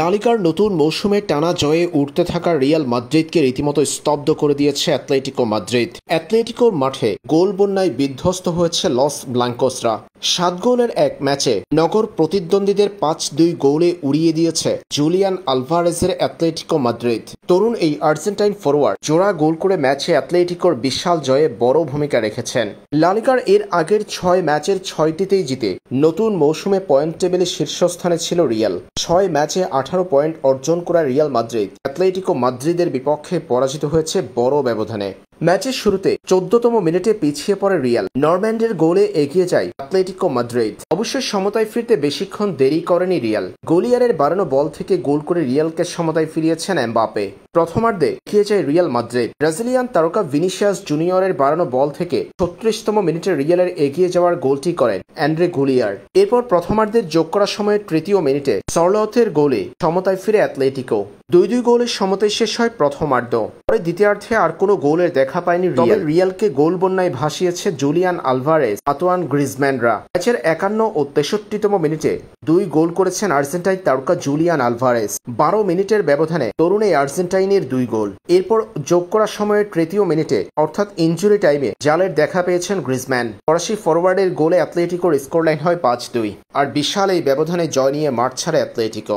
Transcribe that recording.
লা লিগার নতুন মৌসুমে টানা জয়ে উঠতে থাকা রিয়াল মাদ্রিদকে রীতিমতো স্তব্ধ করে দিয়েছে অ্যাটলেটিকো মাদ্রিদ। অ্যাটলেটিকোর মাঠে গোল বন্যায় বিধ্বস্ত হয়েছে লস ব্লাঙ্কোসরা। 7 গোলের এক ম্যাচে নগর প্রতিদ্বন্দ্বীদের 5-2 গোলে উড়িয়ে দিয়েছে জুলিয়ান আলভারেজের অ্যাটলেটিকো মাদ্রিদ। তরুণ এই আর্জেন্টাইন ফরোয়ার্ড জোড়া গোল করে ম্যাচে অ্যাটলেটিকোর বিশাল জয়ে বড় ভূমিকা রেখেছেন। লা লিগার এর আগের 6 ম্যাচের 6টিতেই জিতে নতুন মৌসুমে পয়েন্ট টেবিলে শীর্ষস্থানে ছিল রিয়াল। 6 ম্যাচে 18 পয়েন্ট অর্জন করা রিয়াল মাদ্রিদ অ্যাটলেটিকো মাদ্রিদের বিপক্ষে পরাজিত হয়েছে বড় ব্যবধানে। ম্যাচের শুরুতে 14তম মিনিটে পিছিয়ে পড়ে রিয়াল। নরম্যান্ডের গোলে এগিয়ে যায় অ্যাটলেটিকো মাদ্রিদ। অবশ্যই সমতায় ফিরতে বেশিক্ষণ দেরি করেনি রিয়াল। গলিয়ারের বাড়ানো বল থেকে গোল করে রিয়ালকে সমতায় ফিরিয়েছেন এমবাপে। প্রথমার্ধে এগিয়ে যায় রিয়াল মাদ্রিদ। ব্রাজিলিয়ান তারকা ভিনিসিয়াস জুনিয়রের বাড়ানো বল থেকে 36তম মিনিটে রিয়ালের এগিয়ে যাওয়ার গোলটি করেন অ্যান্ড্রে গুলিয়ার। এরপর প্রথমার্ধের যোগ করা সময়ের 3য় মিনিটে সরলথের গোলে সমতায় ফিরে অ্যাটলেটিকো। 2-2 গোলের সমতায় শেষ হয় প্রথমার্ধ। পরে দ্বিতীয়ার্ধে আর কোনো গোলের দেখা পায়নি রিয়াল। রিয়ালকে গোল বন্যায় ভাসিয়েছে জুলিয়ান আলভারেজ, আতোয়ান গ্রিজম্যানরা। ম্যাচের 51 ও 63তম মিনিটে 2 গোল করেছেন আর্জেন্টাইন তারকা জুলিয়ান আলভারেজ। 12 মিনিটের ব্যবধানে তরুণ এই আর্জেন্টাইনের 2 গোল। এরপর যোগ করা সময়ের 3য় মিনিটে অর্থাৎ ইনজুরি টাইমে জালের দেখা পেয়েছেন গ্রিজম্যান। ফরাসি ফরওয়ার্ডের গোলে অ্যাটলেটিকোর স্কোরলাইন হয় 5-2। আর বিশাল এই ব্যবধানে জয় নিয়ে মাঠ ছাড়ে অ্যাটলেটিকো।